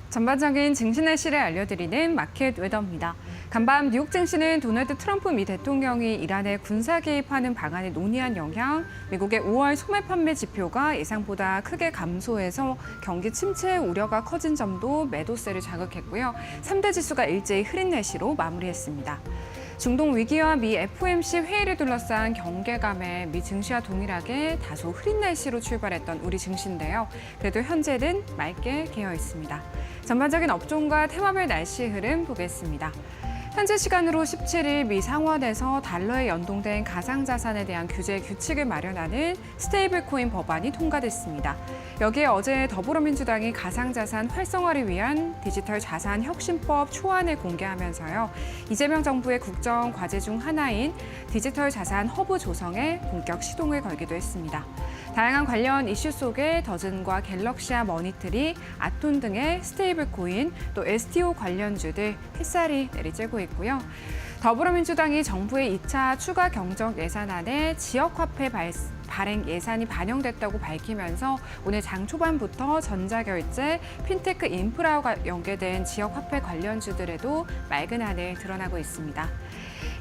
전반적인 증시 날씨를 알려드리는 마켓 웨더입니다. 간밤 뉴욕 증시는 도널드 트럼프 미 대통령이 이란에 군사 개입하는 방안을 논의한 영향, 미국의 5월 소매 판매 지표가 예상보다 크게 감소해서 경기 침체 우려가 커진 점도 매도세를 자극했고요. 3대 지수가 일제히 흐린 날씨로 마무리했습니다. 중동 위기와 미 FOMC 회의를 둘러싼 경계감에 미 증시와 동일하게 다소 흐린 날씨로 출발했던 우리 증시인데요. 그래도 현재는 맑게 개어 있습니다. 전반적인 업종과 테마별 날씨 흐름 보겠습니다. 현재 시간으로 17일 미 상원에서 달러에 연동된 가상자산에 대한 규제 규칙을 마련하는 스테이블 코인 법안이 통과됐습니다. 여기에 어제 더불어민주당이 가상자산 활성화를 위한 디지털 자산 혁신법 초안을 공개하면서요. 이재명 정부의 국정 과제 중 하나인 디지털 자산 허브 조성에 본격 시동을 걸기도 했습니다. 다양한 관련 이슈 속에 더즌과 갤럭시와 머니트리, 아톤 등의 스테이블 코인, 또 STO 관련주들 햇살이 내리쬐고 있고요. 더불어민주당이 정부의 2차 추가 경정 예산안에 지역화폐 발행 예산이 반영됐다고 밝히면서 오늘 장 초반부터 전자결제, 핀테크 인프라와 연계된 지역화폐 관련주들에도 맑은 하늘 드러나고 있습니다.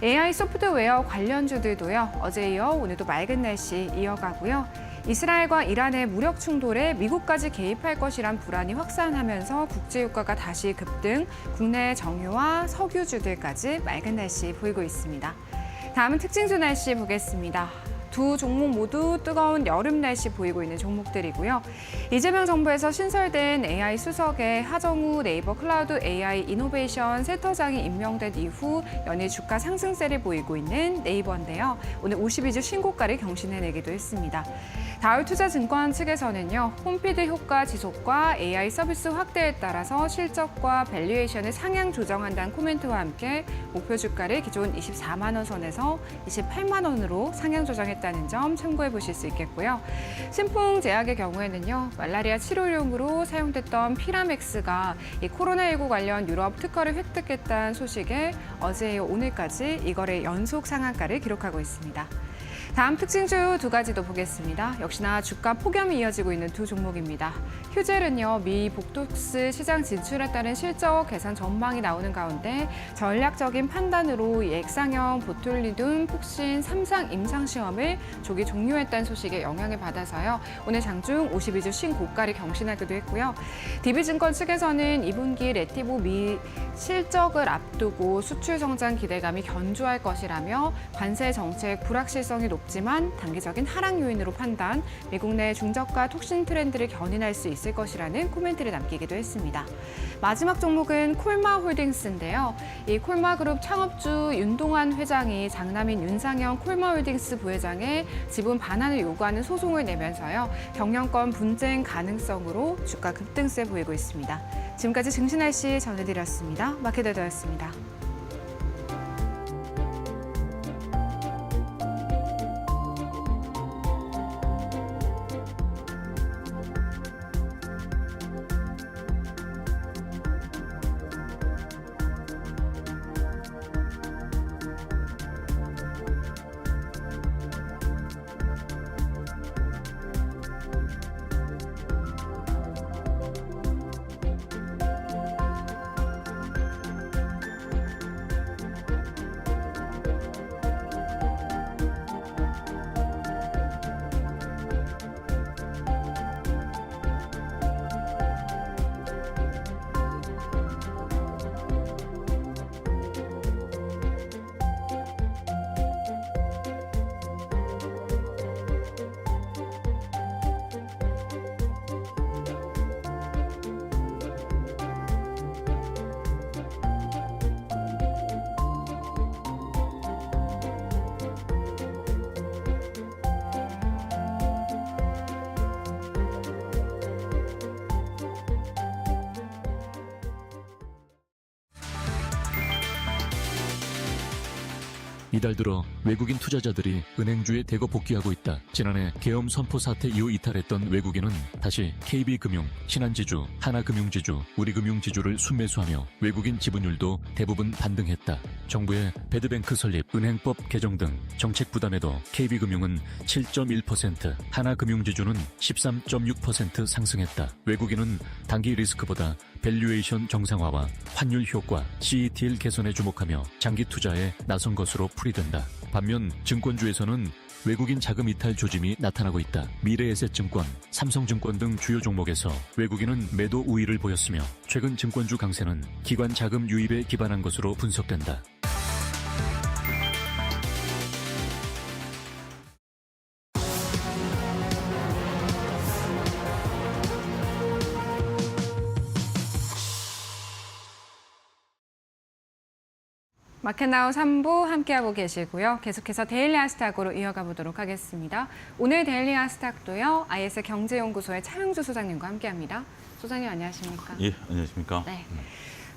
AI 소프트웨어 관련주들도요. 어제 이어 오늘도 맑은 날씨 이어가고요. 이스라엘과 이란의 무력 충돌에 미국까지 개입할 것이란 불안이 확산하면서 국제유가가 다시 급등, 국내 정유와 석유주들까지 맑은 날씨 보이고 있습니다. 다음은 특징주 날씨 보겠습니다. 두 종목 모두 뜨거운 여름 날씨 보이고 있는 종목들이고요. 이재명 정부에서 신설된 AI 수석에 하정우 네이버 클라우드 AI 이노베이션 센터장이 임명된 이후 연일 주가 상승세를 보이고 있는 네이버인데요. 오늘 52주 신고가를 경신해내기도 했습니다. 다울투자증권 측에서는요. 홈피드 효과 지속과 AI 서비스 확대에 따라서 실적과 밸류에이션을 상향 조정한다는 코멘트와 함께 목표 주가를 기존 24만 원 선에서 28만 원으로 상향 조정했다는 점 참고해 보실 수 있겠고요. 신풍제약의 경우에는요. 말라리아 치료용으로 사용됐던 피라맥스가 이 코로나19 관련 유럽 특허를 획득했다는 소식에 어제 이어 오늘까지 이거래 연속 상한가를 기록하고 있습니다. 다음 특징주 두 가지도 보겠습니다. 역시나 주가 폭염이 이어지고 있는 두 종목입니다. 휴젤은요, 미 복토스 시장 진출에 따른 실적 개선 전망이 나오는 가운데 전략적인 판단으로 액상형 보툴리둠 폭신 3상 임상시험을 조기 종료했다는 소식에 영향을 받아서요. 오늘 장중 52주 신고가를 경신하기도 했고요. DB증권 측에서는 2분기 레티보 미 실적을 앞두고 수출 성장 기대감이 견조할 것이라며 관세 정책 불확실성이 높지만 단기적인 하락 요인으로 판단, 미국 내 중저가 톡신 트렌드를 견인할 수 있을 것이라는 코멘트를 남기기도 했습니다. 마지막 종목은 콜마홀딩스인데요. 이 콜마그룹 창업주 윤동환 회장이 장남인 윤상현 콜마홀딩스 부회장의 지분 반환을 요구하는 소송을 내면서요. 경영권 분쟁 가능성으로 주가 급등세 보이고 있습니다. 지금까지 증시 날씨 전해드렸습니다. 마켓웨더였습니다. 이달 들어 외국인 투자자들이 은행주에 대거 복귀하고 있다. 지난해 계엄 선포 사태 이후 이탈했던 외국인은 다시 KB금융, 신한지주, 하나금융지주, 우리금융지주를 순매수하며 외국인 지분율도 대부분 반등했다. 정부의 배드뱅크 설립, 은행법 개정 등 정책 부담에도 KB금융은 7.1%, 하나금융지주는 13.6% 상승했다. 외국인은 단기 리스크보다 밸류에이션 정상화와 환율 효과, CETL 개선에 주목하며 장기 투자에 나선 것으로 풀이된다. 반면 증권주에서는 외국인 자금 이탈 조짐이 나타나고 있다. 미래에셋증권, 삼성증권 등 주요 종목에서 외국인은 매도 우위를 보였으며 최근 증권주 강세는 기관 자금 유입에 기반한 것으로 분석된다. 마켓나우 3부 함께하고 계시고요. 계속해서 데일리 아스탁으로 이어가 보도록 하겠습니다. 오늘 데일리 아스탁도요. IS 경제연구소의 차영주 소장님과 함께합니다. 소장님 안녕하십니까? 예, 안녕하십니까? 네.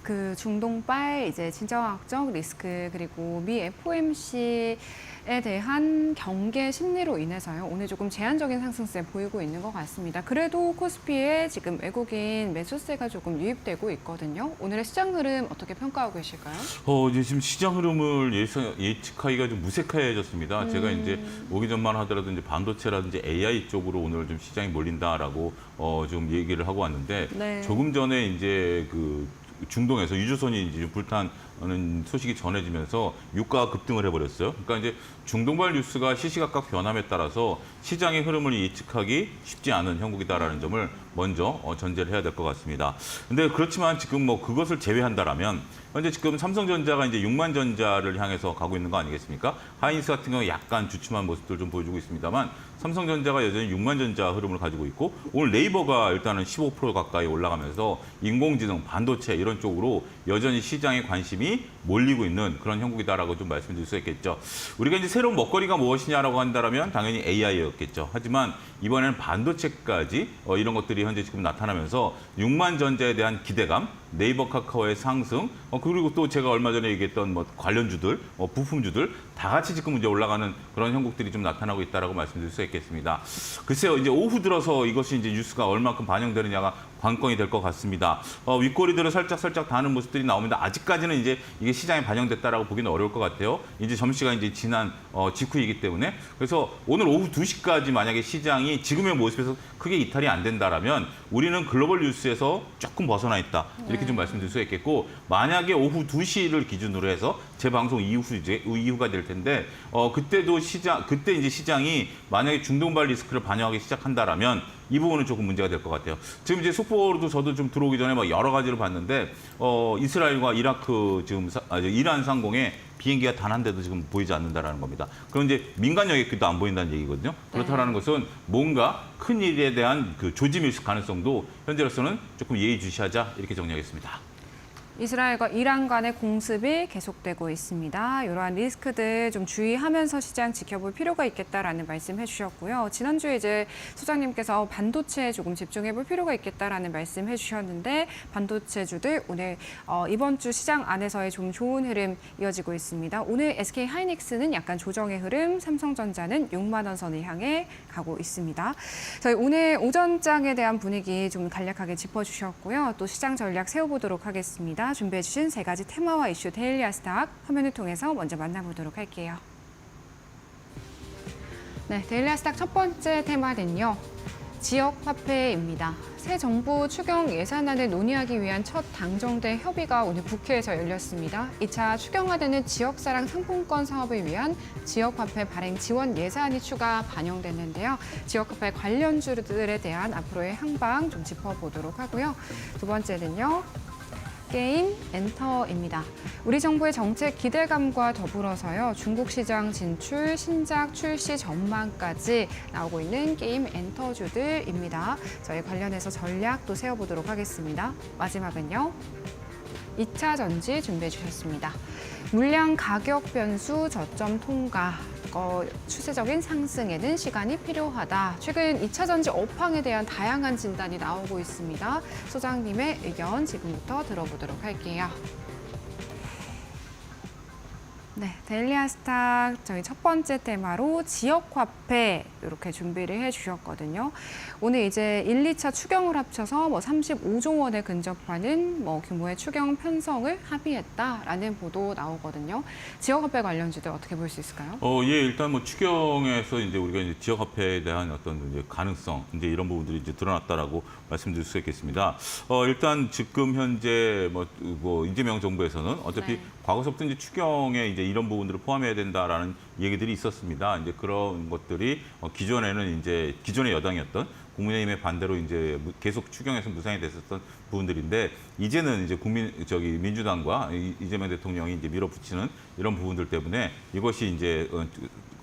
그 중동발 이제 진정학적 리스크 그리고 미 FOMC에 대한 경계 심리로 인해서요. 오늘 조금 제한적인 상승세 보이고 있는 것 같습니다. 그래도 코스피에 지금 외국인 매수세가 조금 유입되고 있거든요. 오늘의 시장 흐름 어떻게 평가하고 계실까요? 이제 지금 시장 흐름을 예측하기가 좀 무색해졌습니다. 제가 이제 오기 전만 하더라도 이제 반도체라든지 AI 쪽으로 오늘 좀 시장이 몰린다라고 좀 얘기를 하고 왔는데 네. 조금 전에 이제 그 중동에서 유조선이 이제 불타는 소식이 전해지면서 유가가 급등을 해버렸어요. 그러니까 이제 중동발 뉴스가 시시각각 변함에 따라서 시장의 흐름을 예측하기 쉽지 않은 형국이다라는 점을 먼저 전제를 해야 될 것 같습니다. 근데 그렇지만 지금 뭐 그것을 제외한다라면 현재 지금 삼성전자가 이제 6만 전자를 향해서 가고 있는 거 아니겠습니까? 하이닉스 같은 경우 약간 주춤한 모습들 좀 보여주고 있습니다만 삼성전자가 여전히 6만 전자 흐름을 가지고 있고 오늘 네이버가 일단은 15% 가까이 올라가면서 인공지능, 반도체 이런 쪽으로 여전히 시장의 관심이 몰리고 있는 그런 형국이다라고 좀 말씀드릴 수 있겠죠. 우리가 이제 새로운 먹거리가 무엇이냐라고 한다면 당연히 AI였겠죠. 하지만 이번에는 반도체까지 이런 것들이 현재 지금 나타나면서 6만 전자에 대한 기대감, 네이버 카카오의 상승, 그리고 또 제가 얼마 전에 얘기했던 뭐 관련주들, 부품주들 다 같이 지금 이제 올라가는 그런 형국들이 좀 나타나고 있다라고 말씀드릴 수 있겠습니다. 글쎄요, 이제 오후 들어서 이것이 이제 뉴스가 얼마큼 반영되느냐가 관건이 될 것 같습니다. 윗꼬리들을 살짝 다는 모습들이 나옵니다. 아직까지는 이제 이게 시장에 반영됐다라고 보기는 어려울 것 같아요. 이제 점심시간이 이제 지난 직후이기 때문에 그래서 오늘 오후 2시까지 만약에 시장이 지금의 모습에서 크게 이탈이 안 된다라면 우리는 글로벌 뉴스에서 조금 벗어나 있다 이렇게 좀 말씀드릴 수 있겠고 만약에 오후 2시를 기준으로 해서 제 방송 이후가 될 텐데 그때도 그때 이제 시장이 만약에 중동발 리스크를 반영하기 시작한다라면 이 부분은 조금 문제가 될 것 같아요. 지금 이제 속보로도 저도 좀 들어오기 전에 막 여러 가지를 봤는데 이스라엘과 이라크 지금 이란 상공에 비행기가 단 한 대도 지금 보이지 않는다라는 겁니다. 그럼 이제 민간 여객기도 안 보인다는 얘기거든요. 그렇다라는 것은 뭔가 큰 일에 대한 그 조짐일 가능성도 현재로서는 조금 예의주시하자 이렇게 정리하겠습니다. 이스라엘과 이란 간의 공습이 계속되고 있습니다. 이러한 리스크들 좀 주의하면서 시장 지켜볼 필요가 있겠다라는 말씀해 주셨고요. 지난주에 이제 소장님께서 반도체에 조금 집중해 볼 필요가 있겠다라는 말씀해 주셨는데 반도체주들 오늘 이번 주 시장 안에서의 좀 좋은 흐름 이어지고 있습니다. 오늘 SK 하이닉스는 약간 조정의 흐름, 삼성전자는 6만 원 선을 향해 가고 있습니다. 저희 오늘 오전장에 대한 분위기 좀 간략하게 짚어주셨고요. 또 시장 전략 세워보도록 하겠습니다. 준비해 주신 세 가지 테마와 이슈 데일리 아스탁 화면을 통해서 먼저 만나보도록 할게요. 네, 데일리 아스탁 첫 번째 테마는요. 지역 화폐입니다. 새 정부 추경 예산안을 논의하기 위한 첫 당정대 협의가 오늘 국회에서 열렸습니다. 2차 추경화되는 지역사랑 상품권 사업을 위한 지역화폐 발행 지원 예산이 추가 반영됐는데요. 지역화폐 관련주들에 대한 앞으로의 향방 좀 짚어보도록 하고요. 두 번째는요. 게임 엔터입니다. 우리 정부의 정책 기대감과 더불어서요. 중국 시장 진출, 신작 출시 전망까지 나오고 있는 게임 엔터주들입니다. 저희 관련해서 전략도 세워보도록 하겠습니다. 마지막은요. 2차 전지 준비해 주셨습니다. 물량 가격 변수 저점 통과. 추세적인 상승에는 시간이 필요하다. 최근 2차 전지 업황에 대한 다양한 진단이 나오고 있습니다. 소장님의 의견 지금부터 들어보도록 할게요. 네, 데일리아스탁 저희 첫 번째 테마로 지역화폐 이렇게 준비를 해주셨거든요. 오늘 이제 1, 2차 추경을 합쳐서 뭐 35조 원에 근접하는 뭐 규모의 추경 편성을 합의했다라는 보도 나오거든요. 지역화폐 관련주들 어떻게 볼 수 있을까요? 예, 일단 뭐 추경에서 이제 우리가 이제 지역화폐에 대한 어떤 이제 가능성, 이제 이런 부분들이 이제 드러났다라고 말씀드릴 수 있겠습니다. 일단 지금 현재 뭐 이재명 정부에서는 어차피 네. 과거서부터 이제 추경에 이제 이런 부분들을 포함해야 된다라는 얘기들이 있었습니다. 이제 그런 것들이 기존에는 이제 기존의 여당이었던 국민의힘의 반대로 이제 계속 추경에서 무산이 됐었던 부분들인데 이제는 이제 민주당과 이재명 대통령이 이제 밀어붙이는 이런 부분들 때문에 이것이 이제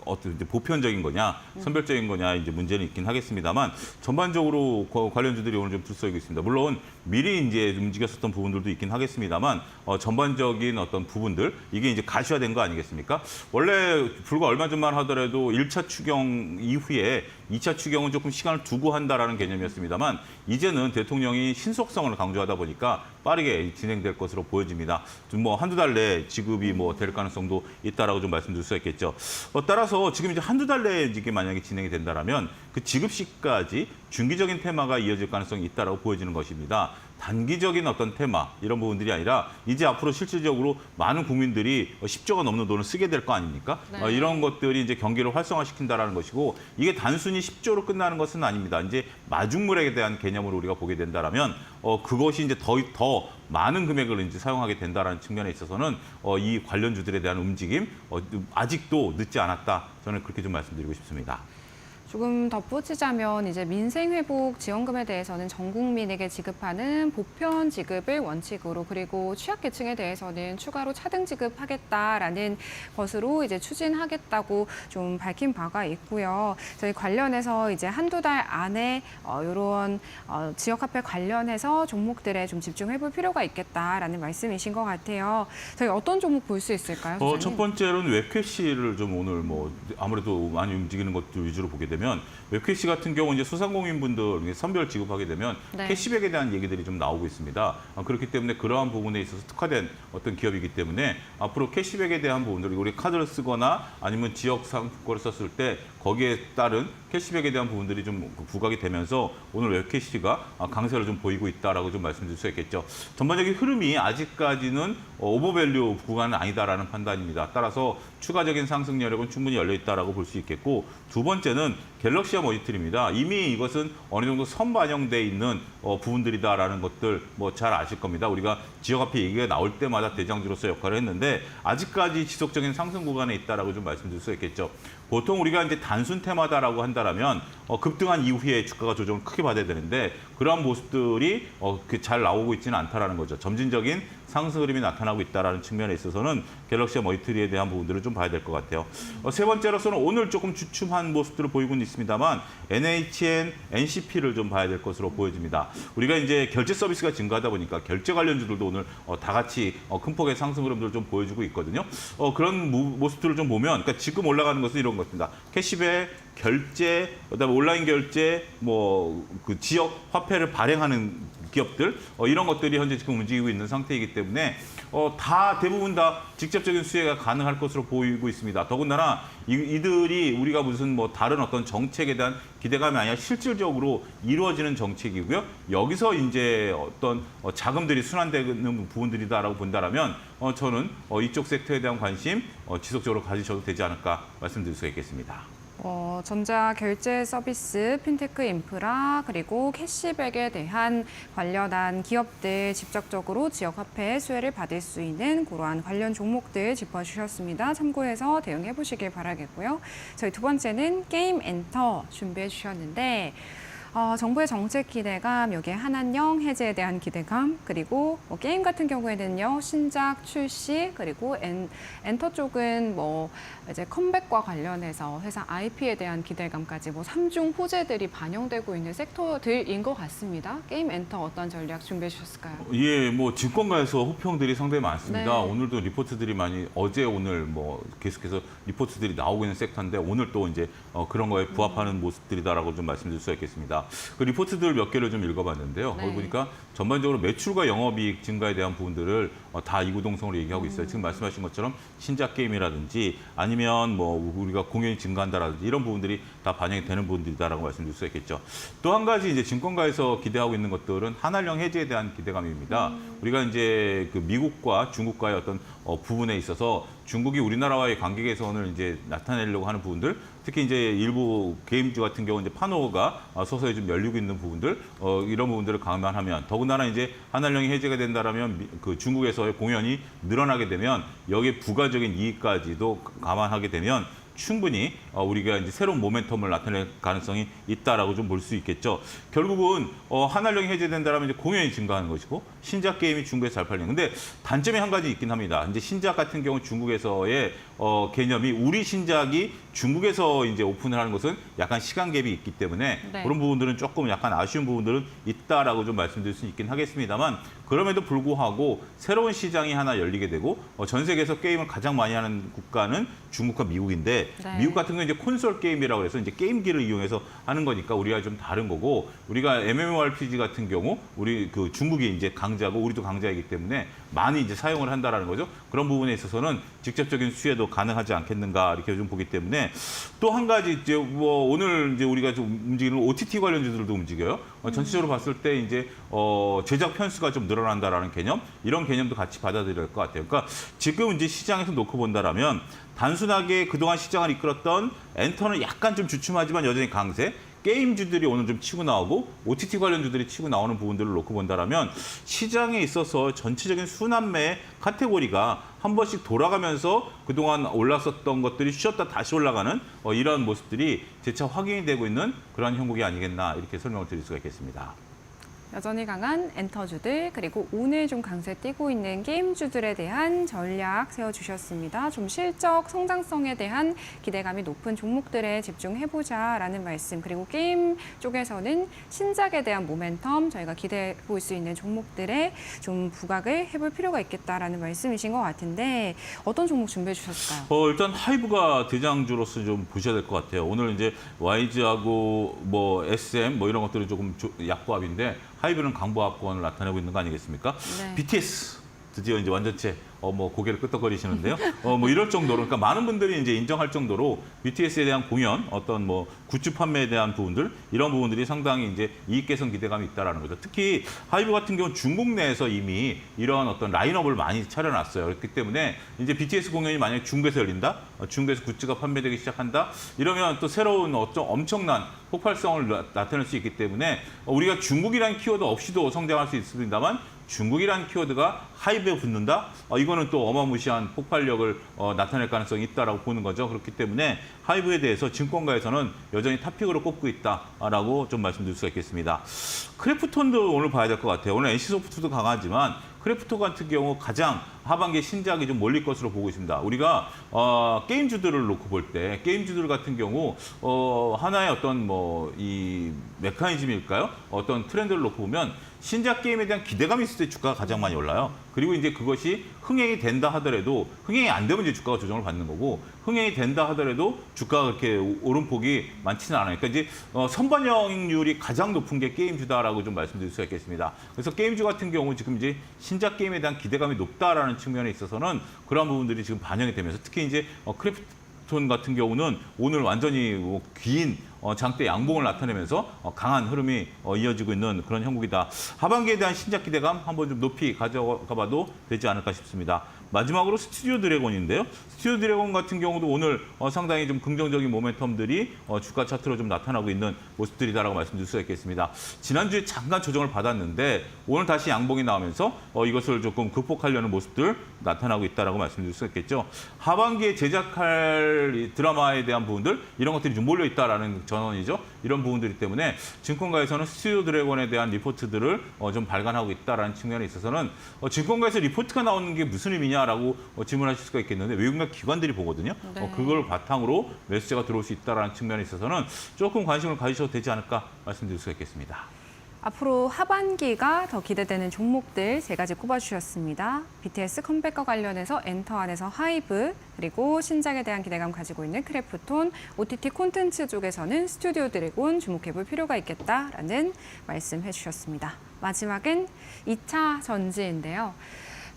어떤 이제 보편적인 거냐, 선별적인 거냐 이제 문제는 있긴 하겠습니다만 전반적으로 관련주들이 오늘 좀 들썩이고 있습니다. 물론 미리 이제 움직였었던 부분들도 있긴 하겠습니다만 전반적인 어떤 부분들 이게 이제 가시화된 거 아니겠습니까? 원래 불과 얼마 전만 하더라도 1차 추경 이후에 2차 추경은 조금 시간을 두고 한다라는 개념이었습니다만 이제는 대통령이 신속성을 강조하다 보니까 빠르게 진행될 것으로 보여집니다. 좀 뭐 한두 달 내에 지급이 뭐 될 가능성도 있다라고 좀 말씀드릴 수 있겠죠. 따라서 지금 이제 한두 달 내에 이게 만약에 진행이 된다라면 그 지급 시까지 중기적인 테마가 이어질 가능성이 있다라고 보여지는 것입니다. 단기적인 어떤 테마 이런 부분들이 아니라 이제 앞으로 실질적으로 많은 국민들이 10조가 넘는 돈을 쓰게 될 거 아닙니까? 네. 이런 것들이 이제 경기를 활성화시킨다라는 것이고 이게 단순히 10조로 끝나는 것은 아닙니다. 이제 마중물에 대한 개념으로 우리가 보게 된다라면 그것이 이제 더 많은 금액을 이제 사용하게 된다라는 측면에 있어서는 이 관련주들에 대한 움직임 아직도 늦지 않았다. 저는 그렇게 좀 말씀드리고 싶습니다. 조금 덧붙이자면 이제 민생회복 지원금에 대해서는 전 국민에게 지급하는 보편 지급을 원칙으로 그리고 취약계층에 대해서는 추가로 차등 지급하겠다라는 것으로 이제 추진하겠다고 좀 밝힌 바가 있고요. 저희 관련해서 이제 한두 달 안에 이런 지역화폐 관련해서 종목들에 좀 집중해볼 필요가 있겠다라는 말씀이신 것 같아요. 저희 어떤 종목 볼 수 있을까요? 소장님? 첫 번째로는 웹캐시를 좀 오늘 뭐 아무래도 많이 움직이는 것들 위주로 보게 되면 웹캐시 같은 경우 이제 소상공인분들 선별 지급하게 되면 네. 캐시백에 대한 얘기들이 좀 나오고 있습니다. 그렇기 때문에 그러한 부분에 있어서 특화된 어떤 기업이기 때문에 앞으로 캐시백에 대한 부분들 우리 카드를 쓰거나 아니면 지역 상품권을 썼을 때 거기에 따른 캐시백에 대한 부분들이 좀 부각이 되면서 오늘 웹캐시가 강세를 좀 보이고 있다라고 좀 말씀드릴 수 있겠죠. 전반적인 흐름이 아직까지는 오버밸류 구간은 아니다라는 판단입니다. 따라서 추가적인 상승 여력은 충분히 열려 있다라고 볼 수 있겠고 두 번째는 갤럭시와 머니터리입니다. 이미 이것은 어느 정도 선반영돼 있는 부분들이다라는 것들 뭐 잘 아실 겁니다. 우리가 지역화폐 얘기가 나올 때마다 대장주로서 역할을 했는데 아직까지 지속적인 상승 구간에 있다라고 좀 말씀드릴 수 있겠죠. 보통 우리가 이제 단순 테마다라고 한다라면 급등한 이후에 주가가 조정을 크게 받아야 되는데 그러한 모습들이 잘 나오고 있지는 않다라는 거죠. 점진적인 상승 흐름이 나타나고 있다라는 측면에 있어서는 갤럭시와 머니터리에 대한 부분들을 좀 봐야 될 것 같아요. 세 번째로서는 오늘 조금 주춤한 모습들을 보이고는 있습니다만 NHN, NCP를 좀 봐야 될 것으로 보여집니다. 우리가 이제 결제 서비스가 증가하다 보니까 결제 관련주들도 오늘 다 같이 큰 폭의 상승 흐름들을 좀 보여주고 있거든요. 그런 모습들을 좀 보면 그러니까 지금 올라가는 것은 이런 것입니다. 캐시백, 결제, 그다음에 온라인 결제, 뭐 그 지역 화폐를 발행하는 기업들 이런 것들이 현재 지금 움직이고 있는 상태이기 때문에 대부분 다 직접적인 수혜가 가능할 것으로 보이고 있습니다. 더군다나 이들이 우리가 무슨 뭐 다른 어떤 정책에 대한 기대감이 아니라 실질적으로 이루어지는 정책이고요. 여기서 이제 어떤 자금들이 순환되는 부분들이다라고 본다라면 저는 이쪽 섹터에 대한 관심 지속적으로 가지셔도 되지 않을까 말씀드릴 수 있겠습니다. 전자 결제 서비스, 핀테크 인프라, 그리고 캐시백에 대한 관련한 기업들 직접적으로 지역화폐 수혜를 받을 수 있는 그러한 관련 종목들 짚어주셨습니다. 참고해서 대응해 보시길 바라겠고요. 저희 두 번째는 게임 엔터 준비해 주셨는데 정부의 정책 기대감, 여기에 한한령 해제에 대한 기대감, 그리고 게임 같은 경우에는요 신작 출시, 그리고 엔터 쪽은 이제 컴백과 관련해서 회사 IP에 대한 기대감까지 3중 호재들이 반영되고 있는 섹터들인 것 같습니다. 게임 엔터 어떤 전략 준비해 주셨을까요? 예, 뭐 증권가에서 호평들이 상당히 많습니다. 네. 오늘도 리포트들이 많이 오늘 계속해서 리포트들이 나오고 있는 섹터인데 오늘 또 이제 그런 거에 부합하는 모습들이다라고 좀 말씀드릴 수 있겠습니다. 있습니다. 그 리포트들 몇 개를 좀 읽어봤는데요. 네. 거기 보니까 전반적으로 매출과 영업이익 증가에 대한 부분들을 다 이구동성으로 얘기하고 있어요. 지금 말씀하신 것처럼 신작 게임이라든지 아니면 뭐 우리가 공연이 증가한다라든지 이런 부분들이 다 반영이 되는 부분들이다라고 말씀드릴 수 있겠죠. 또 한 가지 이제 증권가에서 기대하고 있는 것들은 한알령 해제에 대한 기대감입니다. 우리가 이제 그 미국과 중국과의 어떤 부분에 있어서 중국이 우리나라와의 관계 개선을 이제 나타내려고 하는 부분들, 특히 이제 일부 게임주 같은 경우 이제 판호가 서서히 좀 열리고 있는 부분들, 이런 부분들을 감안하면 더군다나 이제 한알령이 해제가 된다라면 그 중국에서의 공연이 늘어나게 되면 여기에 부가적인 이익까지도 감안하게 되면 충분히 우리가 이제 새로운 모멘텀을 나타낼 가능성이 있다라고 좀 볼 수 있겠죠. 결국은 한알령이 해제된다라면 이제 공연이 증가하는 것이고 신작 게임이 중국에서 잘 팔리는. 근데 단점이 한 가지 있긴 합니다. 이제 신작 같은 경우 중국에서의 개념이 우리 신작이 중국에서 이제 오픈을 하는 것은 약간 시간 갭이 있기 때문에 네. 그런 부분들은 조금 약간 아쉬운 부분들은 있다라고 좀 말씀드릴 수 있긴 하겠습니다만 그럼에도 불구하고 새로운 시장이 하나 열리게 되고 전 세계에서 게임을 가장 많이 하는 국가는 중국과 미국인데 네. 미국 같은 경우는 이제 콘솔 게임이라고 해서 이제 게임기를 이용해서 하는 거니까 우리가 좀 다른 거고 우리가 MMORPG 같은 경우 우리 그 중국이 이제 강자고 우리도 강자이기 때문에 많이 이제 사용을 한다라는 거죠. 그런 부분에 있어서는 직접적인 수혜도 가능하지 않겠는가 이렇게 좀 보기 때문에 또 한 가지 이제 뭐 오늘 이제 우리가 좀 움직이는 OTT 관련주들도 움직여요. 전체적으로 봤을 때 이제 제작 편수가 좀 늘어난다라는 개념 이런 개념도 같이 받아들여야 될 것 같아요. 그러니까 지금 이제 시장에서 놓고 본다라면 단순하게 그동안 시장을 이끌었던 엔터는 약간 좀 주춤하지만 여전히 강세. 게임주들이 오늘 좀 치고 나오고 OTT 관련주들이 치고 나오는 부분들을 놓고 본다라면 시장에 있어서 전체적인 순환매 카테고리가 한 번씩 돌아가면서 그동안 올랐었던 것들이 쉬었다 다시 올라가는 이런 모습들이 재차 확인이 되고 있는 그런 형국이 아니겠나 이렇게 설명을 드릴 수가 있겠습니다. 여전히 강한 엔터주들 그리고 오늘 좀 강세 띄고 있는 게임주들에 대한 전략 세워주셨습니다. 좀 실적 성장성에 대한 기대감이 높은 종목들에 집중해보자라는 말씀 그리고 게임 쪽에서는 신작에 대한 모멘텀 저희가 기대해 볼 수 있는 종목들에 좀 부각을 해볼 필요가 있겠다라는 말씀이신 것 같은데 어떤 종목 준비해 주셨을까요? 일단 하이브가 대장주로서 좀 보셔야 될 것 같아요. 오늘 이제 YG하고 뭐 SM 뭐 이런 것들이 조금 약보합인데 하이브는 강보합권을 나타내고 있는 거 아니겠습니까? 네. BTS 드디어 이제 완전체 뭐 고개를 끄덕거리시는데요. 뭐 이럴 정도로 그러니까 많은 분들이 이제 인정할 정도로 BTS에 대한 공연 어떤 뭐 굿즈 판매에 대한 부분들 이런 부분들이 상당히 이제 이익 개선 기대감이 있다라는 거죠. 특히 하이브 같은 경우는 중국 내에서 이미 이런 어떤 라인업을 많이 차려놨어요. 그렇기 때문에 이제 BTS 공연이 만약에 중국에서 열린다, 중국에서 굿즈가 판매되기 시작한다 이러면 또 새로운 엄청난 폭발성을 나타낼 수 있기 때문에 우리가 중국이라는 키워드 없이도 성장할 수 있습니다만 중국이라는 키워드가 하이브에 붙는다? 이거는 또 어마무시한 폭발력을 나타낼 가능성이 있다라고 보는 거죠. 그렇기 때문에 하이브에 대해서 증권가에서는 여전히 탑픽으로 꼽고 있다라고 좀 말씀드릴 수가 있겠습니다. 크래프톤도 오늘 봐야 될 것 같아요. 오늘 NC소프트도 강하지만 크래프톤 같은 경우 가장 하반기 신작이 좀 몰릴 것으로 보고 있습니다. 우리가 게임주들을 놓고 볼 때 게임주들 같은 경우 하나의 어떤 뭐 이 메커니즘일까요? 어떤 트렌드를 놓고 보면 신작 게임에 대한 기대감이 있을 때 주가가 가장 많이 올라요. 그리고 이제 그것이 흥행이 된다 하더라도 흥행이 안 되면 이제 주가가 조정을 받는 거고 흥행이 된다 하더라도 주가가 그렇게 오름폭이 많지는 않아요. 그러니까 이제 선반영률이 가장 높은 게 게임주다라고 좀 말씀드릴 수가 있겠습니다. 그래서 게임주 같은 경우 지금 이제 신작 게임에 대한 기대감이 높다라는 측면에 있어서는 그런 부분들이 지금 반영이 되면서 특히 이제 크래프톤 같은 경우는 오늘 완전히 긴 장대 양봉을 나타내면서 강한 흐름이 이어지고 있는 그런 형국이다. 하반기에 대한 신작 기대감 한번 좀 높이 가져가 봐도 되지 않을까 싶습니다. 마지막으로 스튜디오 드래곤인데요. 스튜디오 드래곤 같은 경우도 오늘 상당히 좀 긍정적인 모멘텀들이 주가 차트로 좀 나타나고 있는 모습들이다라고 말씀드릴 수가 있겠습니다. 지난주에 잠깐 조정을 받았는데 오늘 다시 양봉이 나오면서 이것을 조금 극복하려는 모습들 나타나고 있다라고 말씀드릴 수가 있겠죠. 하반기에 제작할 드라마에 대한 부분들 이런 것들이 좀 몰려 있다라는 전원이죠. 이런 부분들이 때문에 증권가에서는 스튜디오 드래곤에 대한 리포트들을 좀 발간하고 있다라는 측면에 있어서는 증권가에서 리포트가 나오는 게 무슨 의미냐라고 질문하실 수가 있겠는데 외국인과 기관들이 보거든요. 네. 그걸 바탕으로 매수세가 들어올 수 있다라는 측면에 있어서는 조금 관심을 가지셔도 되지 않을까 말씀드릴 수가 있겠습니다. 앞으로 하반기가 더 기대되는 종목들 3가지 꼽아주셨습니다. BTS 컴백과 관련해서 엔터 안에서 하이브, 그리고 신작에 대한 기대감 가지고 있는 크래프톤, OTT 콘텐츠 쪽에서는 스튜디오 드래곤 주목해볼 필요가 있겠다라는 말씀해 주셨습니다. 마지막은 2차 전지인데요.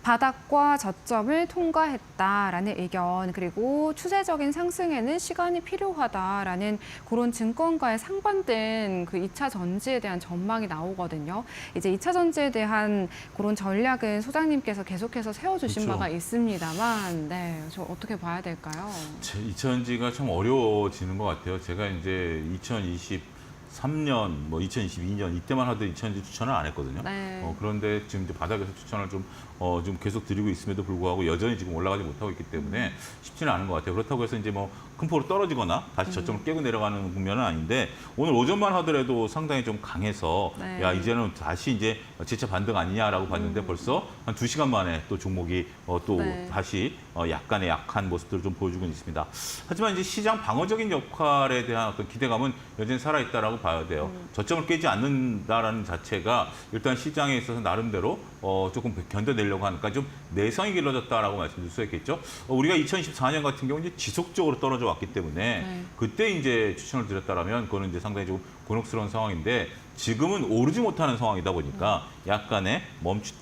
바닥과 저점을 통과했다라는 의견, 그리고 추세적인 상승에는 시간이 필요하다라는 그런 증권가에 상반된 그 2차 전지에 대한 전망이 나오거든요. 이제 2차 전지에 대한 그런 전략은 소장님께서 계속해서 세워주신 그렇죠. 바가 있습니다만, 네, 저 어떻게 봐야 될까요? 2차전지가 참 어려워지는 것 같아요. 제가 이제 2023년, 뭐 2022년 이때만 하더라도 2차전지 추천을 안 했거든요. 네. 그런데 지금 이제 바닥에서 추천을 좀 계속 드리고 있음에도 불구하고 여전히 지금 올라가지 못하고 있기 때문에 쉽지는 않은 것 같아요. 그렇다고 해서 이제 뭐 큰 폭으로 떨어지거나 다시 저점을 깨고 내려가는 국면은 아닌데 오늘 오전만 하더라도 상당히 좀 강해서 네. 야 이제는 다시 이제 재차 반등 아니냐라고 봤는데 벌써 한 2시간 만에 또 종목이 또 네. 다시 약간의 약한 모습들을 좀 보여주고 있습니다. 하지만 이제 시장 방어적인 역할에 대한 어떤 기대감은 여전히 살아있다라고 봐야 돼요. 저점을 깨지 않는다라는 자체가 일단 시장에 있어서 나름대로 조금 견뎌내려고 하니까 좀 내성이 길러졌다라고 말씀드릴 수 있겠죠. 우리가 2024년 같은 경우 이제 지속적으로 떨어져 왔기 때문에 네. 그때 이제 추천을 드렸다라면 그거는 이제 상당히 좀 곤혹스러운 상황인데 지금은 오르지 못하는 상황이다 보니까 약간의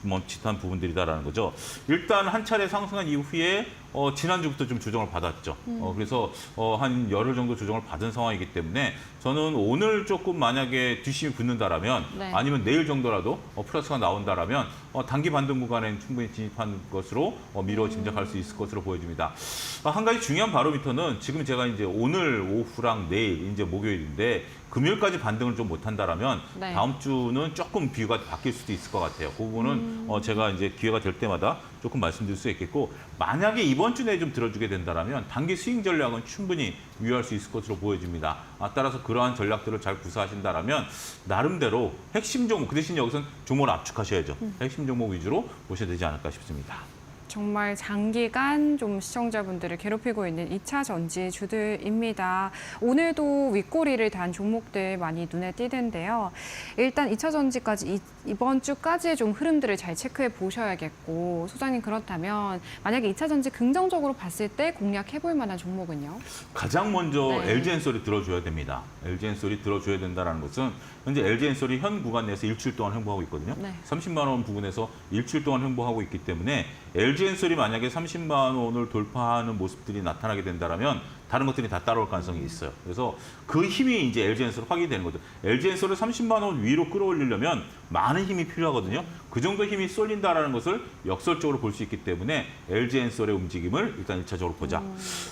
멈칫한 부분들이다라는 거죠. 일단 한 차례 상승한 이후에 지난주부터 좀 조정을 받았죠. 그래서 한 열흘 정도 조정을 받은 상황이기 때문에 저는 오늘 조금 만약에 뒷심이 붙는다라면 네. 아니면 내일 정도라도 플러스가 나온다라면 단기 반등 구간에는 충분히 진입한 것으로 미뤄 짐작할 수 있을 것으로 보여집니다. 한 가지 중요한 바로미터는 지금 제가 이제 오늘 오후랑 내일 이제 목요일인데 금요일까지 반등을 좀 못한다라면 네. 다음 주는 조금 비유가 바뀔 수도 있을 것 같아요. 그 부분은 제가 이제 기회가 될 때마다 조금 말씀드릴 수 있겠고 만약에 이번 주 내에 좀 들어주게 된다라면 단기 스윙 전략은 충분히 유효할 수 있을 것으로 보여집니다. 따라서 그러한 전략들을 잘 구사하신다라면 나름대로 핵심 종목 그 대신 여기서는 종목을 압축하셔야죠. 핵심 종목 위주로 보셔야 되지 않을까 싶습니다. 정말 장기간 좀 시청자분들을 괴롭히고 있는 2차 전지 주들입니다. 오늘도 윗꼬리를 단 종목들 많이 눈에 띄는데요. 일단 2차 전지까지 이번 주까지의 좀 흐름들을 잘 체크해 보셔야겠고 소장님 그렇다면 만약에 2차 전지 긍정적으로 봤을 때 공략해 볼 만한 종목은요? 가장 먼저 네. LG엔솔이 들어줘야 됩니다. LG엔솔이 들어줘야 된다는 것은 현재 LG엔솔이 현 구간 내에서 일주일 동안 행보하고 있거든요. 네. 30만 원 부근에서 일주일 동안 행보하고 있기 때문에 LG엔솔이 만약에 30만 원을 돌파하는 모습들이 나타나게 된다면 다른 것들이 다 따라올 가능성이 있어요. 그래서 그 힘이 이제 LG엔솔 확인이 되는 거죠. LG엔솔을 30만 원 위로 끌어올리려면 많은 힘이 필요하거든요. 그 정도 힘이 쏠린다라는 것을 역설적으로 볼 수 있기 때문에 LG엔솔의 움직임을 일단 1차적으로 보자.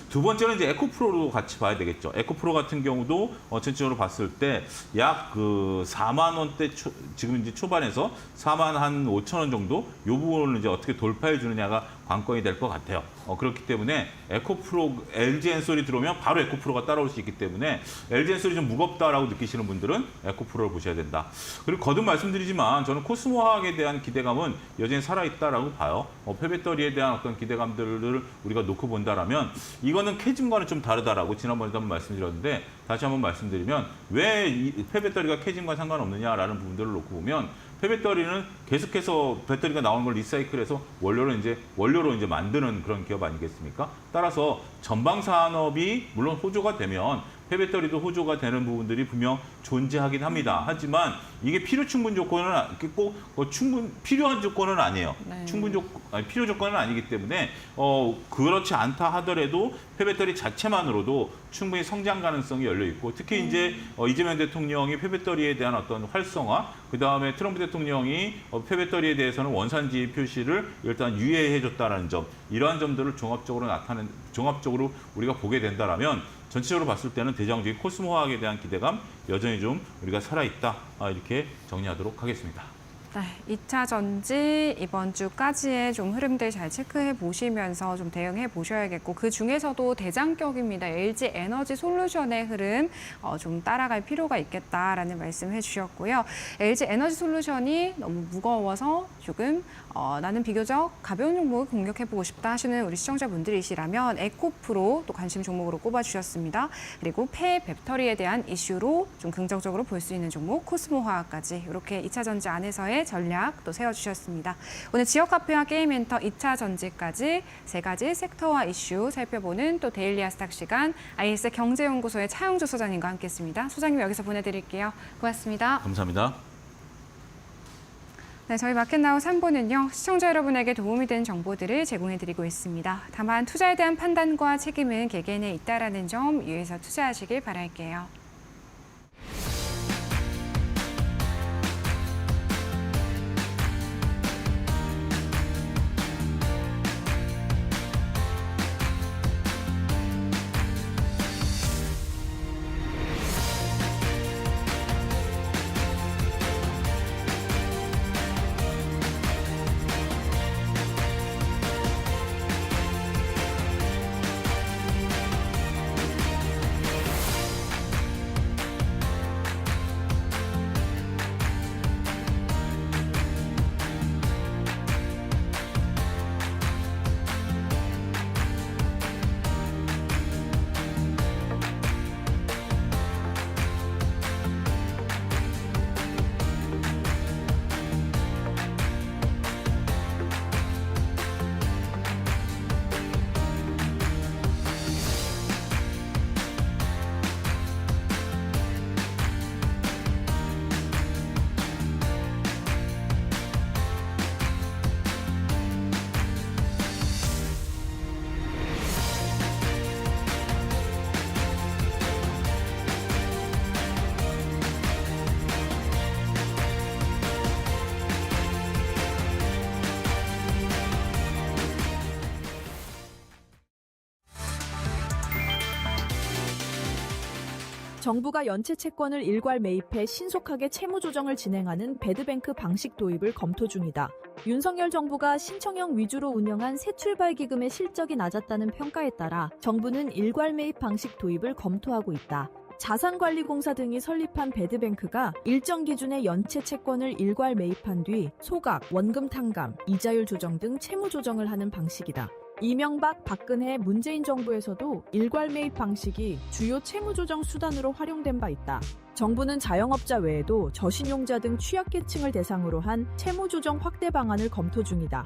두 번째는 이제 에코프로로 같이 봐야 되겠죠. 에코프로 같은 경우도 전체적으로 봤을 때 약 그 4만 원대 지금 이제 초반에서 4만 한 5천 원 정도 이 부분을 이제 어떻게 돌파해 주느냐가 관건이 될 것 같아요. 그렇기 때문에 에코프로 LG엔솔이 들어오면 바로 에코프로가 따라올 수 있기 때문에 LG엔솔이 좀 무겁다라고 느끼시는 분들은 에코프로를 보셔야 된다. 그리고 거듭 말씀드리지만 저는 코스모화학에 대한 기대감은 여전히 살아있다라고 봐요. 폐배터리에 대한 어떤 기대감들을 우리가 놓고 본다라면 이거는 캐즘과는 좀 다르다라고 지난번에도 한번 말씀드렸는데 다시 한번 말씀드리면 왜 이 폐배터리가 캐즘과 상관없느냐라는 부분들을 놓고 보면 폐배터리는 계속해서 배터리가 나오는 걸 리사이클해서 원료로 이제 만드는 그런 기업 아니겠습니까? 따라서 전방 산업이 물론 호조가 되면 폐배터리도 호조가 되는 부분들이 분명 존재하긴 합니다. 하지만 이게 필요 충분 조건은 꼭 필요한 조건은 아니에요. 네. 필요 조건은 아니기 때문에 그렇지 않다 하더라도 폐배터리 자체만으로도 충분히 성장 가능성이 열려 있고 특히 이제 이재명 대통령이 폐배터리에 대한 어떤 활성화, 그 다음에 트럼프 대통령이 폐배터리에 대해서는 원산지 표시를 일단 유예해줬다는 점, 이러한 점들을 종합적으로 우리가 보게 된다라면 전체적으로 봤을 때는 대장주의 코스모화학에 대한 기대감 여전히 좀 우리가 살아있다 이렇게 정리하도록 하겠습니다. 네, 2차 전지 이번 주까지의 좀 흐름들 잘 체크해 보시면서 좀 대응해 보셔야겠고 그 중에서도 대장격입니다. LG 에너지 솔루션의 흐름 좀 따라갈 필요가 있겠다라는 말씀해 주셨고요. LG 에너지 솔루션이 너무 무거워서 조금 나는 비교적 가벼운 종목을 공략해 보고 싶다 하시는 우리 시청자분들이시라면 에코프로 또 관심 종목으로 꼽아 주셨습니다. 그리고 폐 배터리에 대한 이슈로 좀 긍정적으로 볼 수 있는 종목 코스모화학까지 이렇게 2차 전지 안에서의 전략 또 세워주셨습니다. 오늘 지역화폐와 게임엔터 2차 전지까지 세 가지 섹터와 이슈 살펴보는 또 데일리 아스탁 시간 IS 경제연구소의 차영주 소장님과 함께했습니다. 소장님 여기서 보내드릴게요. 고맙습니다. 감사합니다. 네, 저희 마켓나우 3부는요. 시청자 여러분에게 도움이 되는 정보들을 제공해드리고 있습니다. 다만 투자에 대한 판단과 책임은 개개인에 있다라는 점 유의해서 투자하시길 바랄게요. 정부가 연체 채권을 일괄 매입해 신속하게 채무 조정을 진행하는 배드뱅크 방식 도입을 검토 중이다. 윤석열 정부가 신청형 위주로 운영한 새출발 기금의 실적이 낮았다는 평가에 따라 정부는 일괄 매입 방식 도입을 검토하고 있다. 자산관리공사 등이 설립한 배드뱅크가 일정 기준의 연체 채권을 일괄 매입한 뒤 소각, 원금 탕감, 이자율 조정 등 채무 조정을 하는 방식이다. 이명박, 박근혜, 문재인 정부에서도 일괄 매입 방식이 주요 채무 조정 수단으로 활용된 바 있다. 정부는 자영업자 외에도 저신용자 등 취약계층을 대상으로 한 채무 조정 확대 방안을 검토 중이다.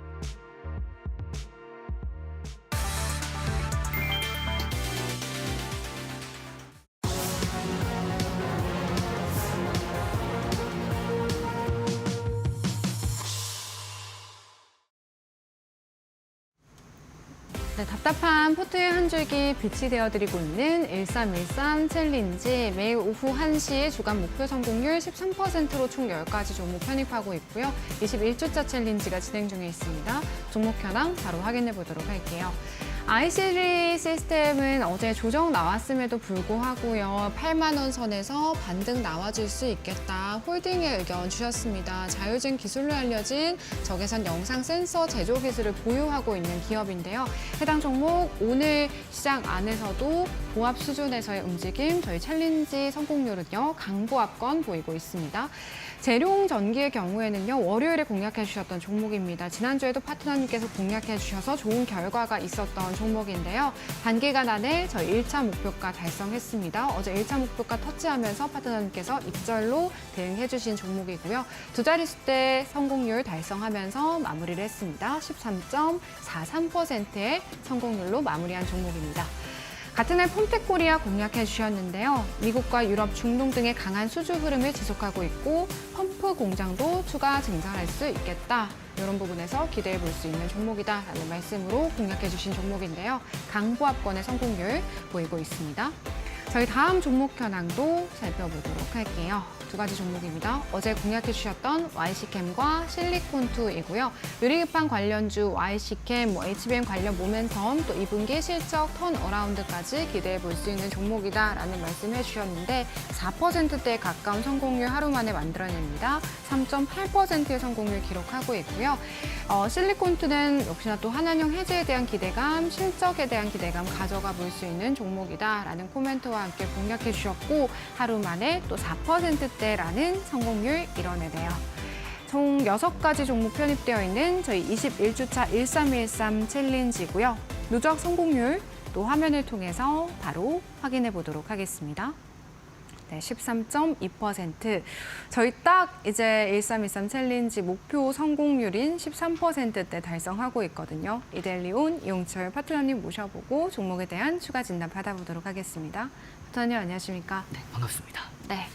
네, 답답한 포트의 한 줄기 빛이 되어드리고 있는 1313 챌린지 매일 오후 1시에 주간 목표 성공률 13%로 총 10가지 종목 편입하고 있고요. 21주차 챌린지가 진행 중에 있습니다. 종목 현황 바로 확인해 보도록 할게요. i3 시스템은 어제 조정 나왔음에도 불구하고요. 8만 원 선에서 반등 나와줄 수 있겠다. 홀딩의 의견 주셨습니다. 자율증 기술로 알려진 적외선 영상 센서 제조 기술을 보유하고 있는 기업인데요. 해당 종목 오늘 시장 안에서도 보합 수준에서의 움직임, 저희 챌린지 성공률은요. 강보합권 보이고 있습니다. 재룡 전기의 경우에는요, 월요일에 공략해 주셨던 종목입니다. 지난주에도 파트너님께서 공략해 주셔서 좋은 결과가 있었던 종목인데요. 단기간 안에 저희 1차 목표가 달성했습니다. 어제 1차 목표가 터치하면서 파트너님께서 입절로 대응해 주신 종목이고요. 두 자릿수대 성공률 달성하면서 마무리를 했습니다. 13.43%의 성공률로 마무리한 종목입니다. 같은 날 폼텍코리아 공략해 주셨는데요. 미국과 유럽, 중동 등의 강한 수주 흐름을 지속하고 있고 펌프 공장도 추가 증설할 수 있겠다. 이런 부분에서 기대해 볼 수 있는 종목이다라는 말씀으로 공략해 주신 종목인데요. 강보합권의 성공률 보이고 있습니다. 저희 다음 종목 현황도 살펴보도록 할게요. 두 가지 종목입니다. 어제 공략해 주셨던 YC캠과 실리콘2이고요. 유리기판 관련주 YC캠, HBM 관련 모멘텀, 또 2분기 실적 턴어라운드까지 기대해 볼 수 있는 종목이다라는 말씀해 주셨는데 4%대 가까운 성공률 하루 만에 만들어냅니다. 3.8%의 성공률 기록하고 있고요. 실리콘2는 역시나 또 한한령 해제에 대한 기대감, 실적에 대한 기대감 가져가 볼 수 있는 종목이다라는 코멘트와 함께 공략해 주셨고 하루 만에 또 4%대라는 성공률 이뤄내네요. 총 6가지 종목 편입되어 있는 저희 21주차 1313 챌린지고요. 누적 성공률 또 화면을 통해서 바로 확인해 보도록 하겠습니다. 네, 13.2%. 저희 딱 이제 1313 챌린지 목표 성공률인 13%대 달성하고 있거든요. 이델리온 이용철 파트너님 모셔보고 종목에 대한 추가 진단 받아보도록 하겠습니다. 파트너님 안녕하십니까? 네, 반갑습니다. 네.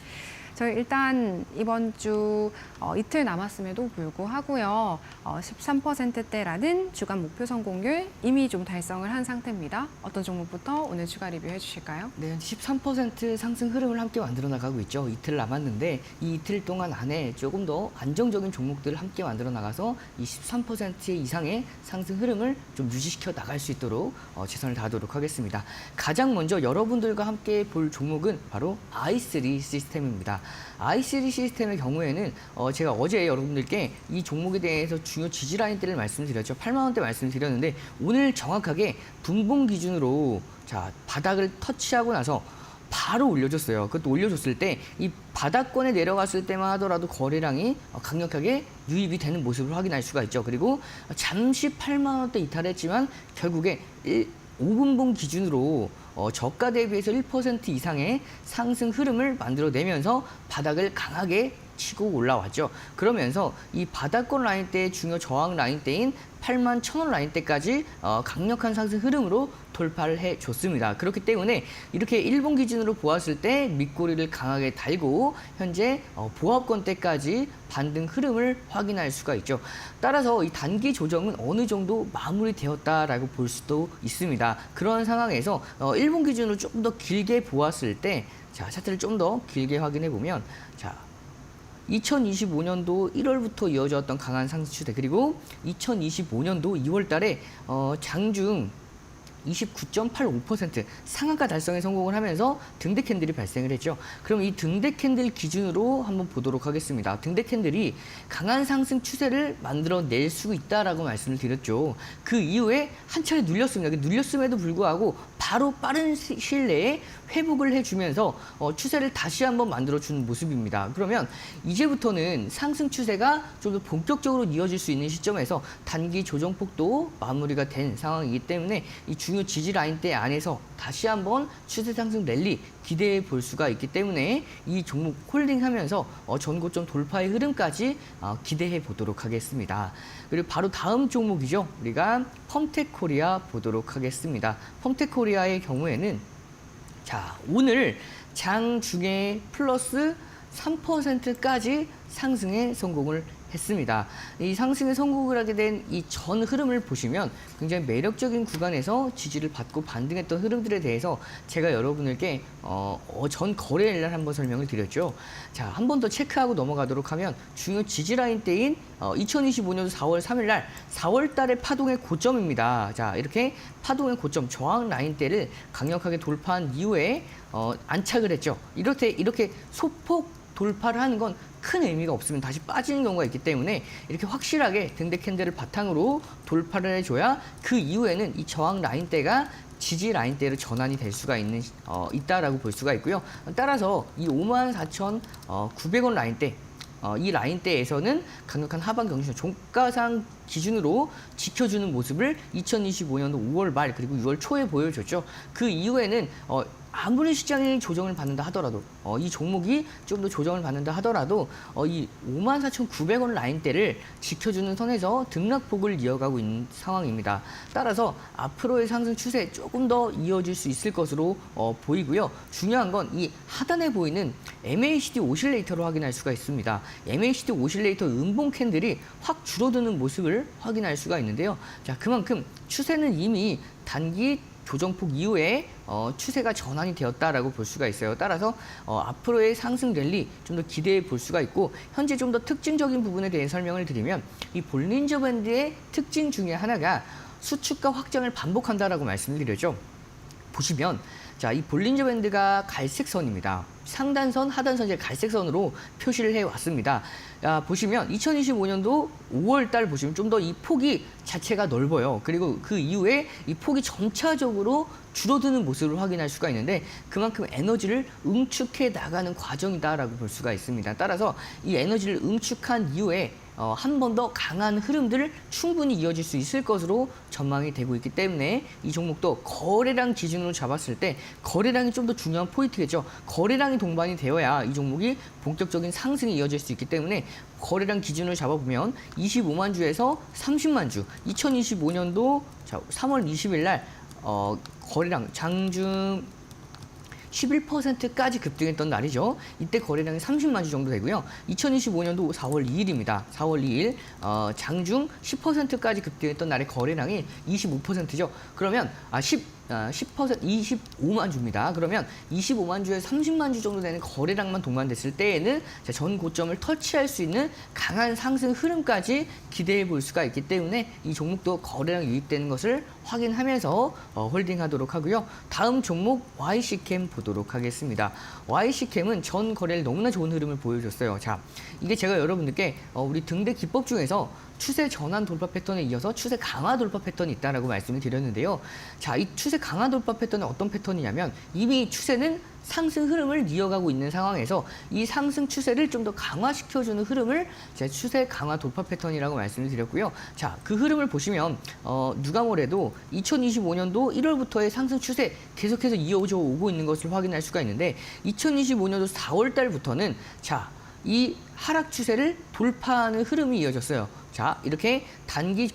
저희 일단 이번 주 이틀 남았음에도 불구하고요. 13%대라는 주간 목표 성공률 이미 좀 달성을 한 상태입니다. 어떤 종목부터 오늘 추가 리뷰해 주실까요? 네, 현재 13% 상승 흐름을 함께 만들어 나가고 있죠. 이틀 남았는데 이 이틀 동안 안에 조금 더 안정적인 종목들을 함께 만들어 나가서 이 13% 이상의 상승 흐름을 좀 유지시켜 나갈 수 있도록 최선을 다하도록 하겠습니다. 가장 먼저 여러분들과 함께 볼 종목은 바로 i3 시스템입니다. i3 시스템의 경우에는 제가 어제 여러분들께 이 종목에 대해서 중요 지지 라인대를 말씀드렸죠. 8만 원대 말씀드렸는데 오늘 정확하게 분봉 기준으로 자 바닥을 터치하고 나서 바로 올려줬어요. 그것도 올려줬을 때 이 바닥권에 내려갔을 때만 하더라도 거래량이 강력하게 유입이 되는 모습을 확인할 수가 있죠. 그리고 잠시 8만 원대 이탈했지만 결국에 5분봉 기준으로 저가 대비해서 1% 이상의 상승 흐름을 만들어내면서 바닥을 강하게 치고 올라왔죠. 그러면서 이 바닥권 라인대의 중요 저항 라인대인 8만 1,000원 라인대까지 강력한 상승 흐름으로 돌파를 해줬습니다. 그렇기 때문에 이렇게 일본 기준으로 보았을 때 밑꼬리를 강하게 달고 현재 보합권대까지 반등 흐름을 확인할 수가 있죠. 따라서 이 단기 조정은 어느 정도 마무리되었다라고 볼 수도 있습니다. 그런 상황에서 일본 기준으로 조금 더 길게 보았을 때 자, 차트를 좀 더 길게 확인해 보면 자 2025년도 1월부터 이어졌던 강한 상승 추세 그리고 2025년도 2월 달에 장중 29.85% 상한가 달성에 성공을 하면서 등대 캔들이 발생을 했죠. 그럼 이 등대 캔들 기준으로 한번 보도록 하겠습니다. 등대 캔들이 강한 상승 추세를 만들어낼 수 있다라고 말씀을 드렸죠. 그 이후에 한 차례 눌렸습니다. 눌렸음에도 불구하고 바로 빠른 시일 내에 회복을 해주면서 추세를 다시 한번 만들어주는 모습입니다. 그러면 이제부터는 상승 추세가 좀 더 본격적으로 이어질 수 있는 시점에서 단기 조정폭도 마무리가 된 상황이기 때문에 이 중요 지지 라인대 안에서 다시 한번 추세 상승 랠리 기대해 볼 수가 있기 때문에 이 종목 홀딩하면서 전고점 돌파의 흐름까지 기대해 보도록 하겠습니다. 그리고 바로 다음 종목이죠. 우리가 펌텍코리아 보도록 하겠습니다. 펌텍코리아의 경우에는 자 오늘 장중에 플러스 3%까지 상승에 성공을 했습니다. 이 상승에 성공을 하게 된 이 전 흐름을 보시면 굉장히 매력적인 구간에서 지지를 받고 반등했던 흐름들에 대해서 제가 여러분들께 전 거래일 날 한번 설명을 드렸죠. 자, 한 번 더 체크하고 넘어가도록 하면 중요 지지 라인대인 2025년 4월 3일 날 4월 달의 파동의 고점입니다. 자, 이렇게 파동의 고점 저항 라인대를 강력하게 돌파한 이후에 안착을 했죠. 이렇게 소폭 돌파를 하는 건 큰 의미가 없으면 다시 빠지는 경우가 있기 때문에 이렇게 확실하게 등대 캔들을 바탕으로 돌파를 해줘야 그 이후에는 이 저항 라인대가 지지 라인대로 전환이 될 수가 있다라고 볼 수가 있고요. 따라서 이 54,900원 라인대 이 라인대에서는 강력한 하방 경신 종가상 기준으로 지켜주는 모습을 2025년도 5월 말 그리고 6월 초에 보여줬죠. 그 이후에는 아무리 시장이 조정을 받는다 하더라도 이 종목이 좀 더 조정을 받는다 하더라도 이 54,900원 라인대를 지켜주는 선에서 등락폭을 이어가고 있는 상황입니다. 따라서 앞으로의 상승 추세 조금 더 이어질 수 있을 것으로 보이고요. 중요한 건 이 하단에 보이는 MACD 오실레이터로 확인할 수가 있습니다. MACD 오실레이터 음봉 캔들이 확 줄어드는 모습을 확인할 수가 있는데요. 자, 그만큼 추세는 이미 단기 조정폭 이후에 추세가 전환이 되었다라고 볼 수가 있어요. 따라서 앞으로의 상승 랠리 좀 더 기대해 볼 수가 있고, 현재 좀 더 특징적인 부분에 대해 설명을 드리면, 이 볼린저 밴드의 특징 중에 하나가 수축과 확장을 반복한다라고 말씀을 드렸죠. 보시면 자, 이 볼린저 밴드가 갈색 선입니다. 상단선, 하단선 이제 갈색 선으로 표시를 해 왔습니다. 보시면 2025년도 5월 달 보시면 좀 더 이 폭이 자체가 넓어요. 그리고 그 이후에 이 폭이 점차적으로 줄어드는 모습을 확인할 수가 있는데, 그만큼 에너지를 응축해 나가는 과정이다라고 볼 수가 있습니다. 따라서 이 에너지를 응축한 이후에 한 번 더 강한 흐름들을 충분히 이어질 수 있을 것으로 전망이 되고 있기 때문에, 이 종목도 거래량 기준으로 잡았을 때 거래량이 좀 더 중요한 포인트겠죠. 거래량이 동반이 되어야 이 종목이 본격적인 상승이 이어질 수 있기 때문에, 거래량 기준을 잡아보면 25만 주에서 30만 주, 2025년도 3월 20일 날 거래량 장중 11%까지 급등했던 날이죠. 이때 거래량이 30만 주 정도 되고요. 2025년도 4월 2일입니다. 4월 2일 장중 10%까지 급등했던 날의 거래량이 25%죠. 그러면 25만 주입니다. 그러면 25만 주에 30만 주 정도 되는 거래량만 동반됐을 때에는 전 고점을 터치할 수 있는 강한 상승 흐름까지 기대해 볼 수가 있기 때문에, 이 종목도 거래량 유입되는 것을 확인하면서 홀딩하도록 하고요. 다음 종목 YC캠 보도록 하겠습니다. YC캠은 전 거래일 너무나 좋은 흐름을 보여줬어요. 자, 이게 제가 여러분들께 우리 등대 기법 중에서 추세 전환 돌파 패턴에 이어서 추세 강화 돌파 패턴이 있다라고 말씀을 드렸는데요. 자, 이 추세 강화 돌파 패턴은 어떤 패턴이냐면, 이미 추세는 상승 흐름을 이어가고 있는 상황에서 이 상승 추세를 좀 더 강화시켜주는 흐름을 제가 추세 강화 돌파 패턴이라고 말씀을 드렸고요. 자, 그 흐름을 보시면 누가 뭐래도 2025년도 1월부터의 상승 추세 계속해서 이어져 오고 있는 것을 확인할 수가 있는데, 2025년도 4월 달부터는 이 하락 추세를 돌파하는 흐름이 이어졌어요. 자, 이렇게 단기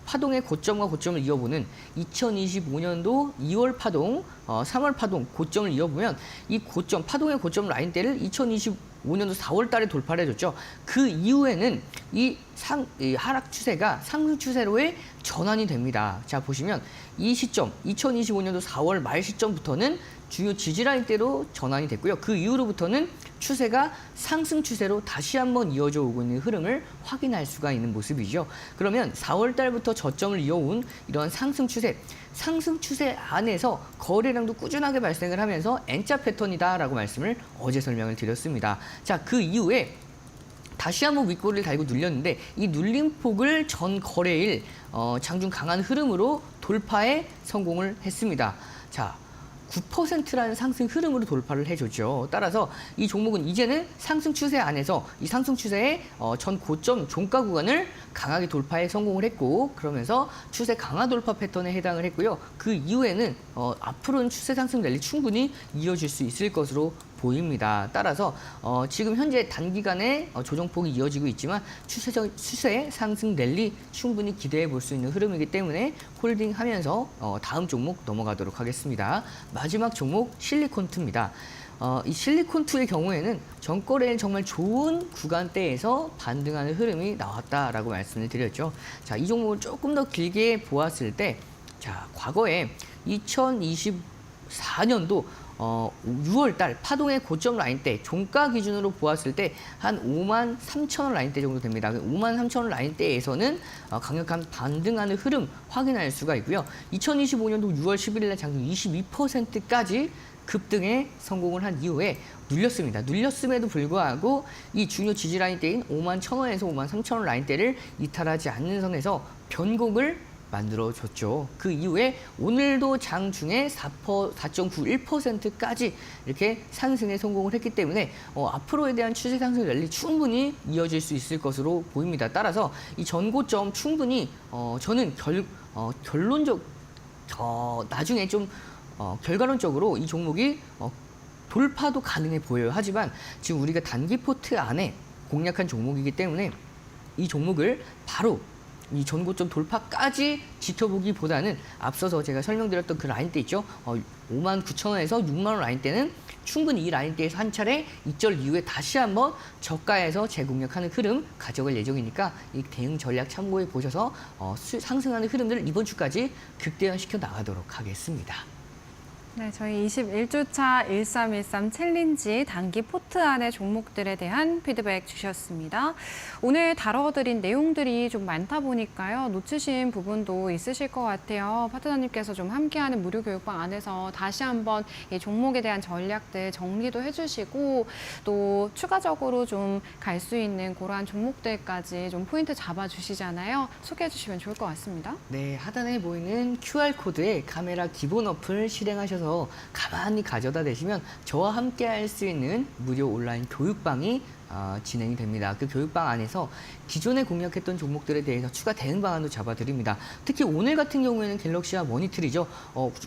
파동의 고점과 고점을 이어보는 2025년도 2월 파동, 3월 파동 고점을 이어보면, 이 고점, 파동의 고점 라인대를 2025년도 4월 달에 돌파를 해줬죠. 그 이후에는 이 하락 추세가 상승 추세로의 전환이 됩니다. 자, 보시면 이 시점, 2025년도 4월 말 시점부터는 주요 지지라인대로 전환이 됐고요. 그 이후로부터는 추세가 상승 추세로 다시 한번 이어져 오고 있는 흐름을 확인할 수가 있는 모습이죠. 그러면 4월 달부터 저점을 이어온 이런 상승 추세 안에서 거래량도 꾸준하게 발생을 하면서 N자 패턴이다라고 말씀을 어제 설명을 드렸습니다. 자, 그 이후에 다시 한번 윗꼬리를 달고 눌렸는데, 이 눌림 폭을 전 거래일 장중 강한 흐름으로 돌파에 성공을 했습니다. 자, 9%라는 상승 흐름으로 돌파를 해줬죠. 따라서 이 종목은 이제는 상승 추세 안에서 이 상승 추세의 전 고점 종가 구간을 강하게 돌파에 성공을 했고, 그러면서 추세 강화 돌파 패턴에 해당을 했고요. 그 이후에는 앞으로는 추세 상승 랠리 충분히 이어질 수 있을 것으로 보입니다. 따라서 지금 현재 단기간에 조정폭이 이어지고 있지만 추세 상승 랠리 충분히 기대해 볼 수 있는 흐름이기 때문에 홀딩하면서 다음 종목 넘어가도록 하겠습니다. 마지막 종목 실리콘2입니다. 이 실리콘2의 경우에는 전거래일 정말 좋은 구간대에서 반등하는 흐름이 나왔다라고 말씀을 드렸죠. 자, 이 종목을 조금 더 길게 보았을 때, 자, 과거에 2024년도 6월달 파동의 고점 라인대 종가 기준으로 보았을 때 한 5만 3천 원 라인대 정도 됩니다. 5만 3천 원 라인대에서는 강력한 반등하는 흐름 확인할 수가 있고요. 2025년도 6월 11일 날 장중 22%까지 급등에 성공을 한 이후에 눌렸습니다. 눌렸음에도 불구하고 이 중요 지지 라인대인 5만 1천 원에서 5만 3천 원 라인대를 이탈하지 않는 선에서 변곡을 만들어줬죠. 그 이후에 오늘도 장중에 4.91%까지 이렇게 상승에 성공을 했기 때문에 앞으로에 대한 추세 상승 랠리 충분히 이어질 수 있을 것으로 보입니다. 따라서 이 전고점 충분히 저는 나중에 좀 결과론적으로 이 종목이 돌파도 가능해 보여요. 하지만 지금 우리가 단기 포트 안에 공략한 종목이기 때문에 이 종목을 바로 이 전고점 돌파까지 지켜보기보다는 앞서서 제가 설명드렸던 그 라인대 있죠. 5만 9천 원에서 6만 원 라인대는 충분히 이 라인대에서 한 차례 이절 이후에 다시 한번 저가에서 재공략하는 흐름 가져갈 예정이니까 이 대응 전략 참고해 보셔서 상승하는 흐름들을 이번 주까지 극대화시켜 나가도록 하겠습니다. 네, 저희 21주차 1313 챌린지 단기 포트 안의 종목들에 대한 피드백 주셨습니다. 오늘 다뤄드린 내용들이 좀 많다 보니까요. 놓치신 부분도 있으실 것 같아요. 파트너님께서 좀 함께하는 무료 교육방 안에서 다시 한번 이 종목에 대한 전략들 정리도 해주시고 또 추가적으로 좀 갈 수 있는 그러한 종목들까지 좀 포인트 잡아주시잖아요. 소개해 주시면 좋을 것 같습니다. 네, 하단에 보이는 QR코드에 카메라 기본 어플 실행하셔서 가만히 가져다 대시면 저와 함께 할 수 있는 무료 온라인 교육방이 진행이 됩니다. 그 교육방 안에서 기존에 공략했던 종목들에 대해서 추가 대응 방안도 잡아드립니다. 특히 오늘 같은 경우에는 갤럭시와 머니트리죠.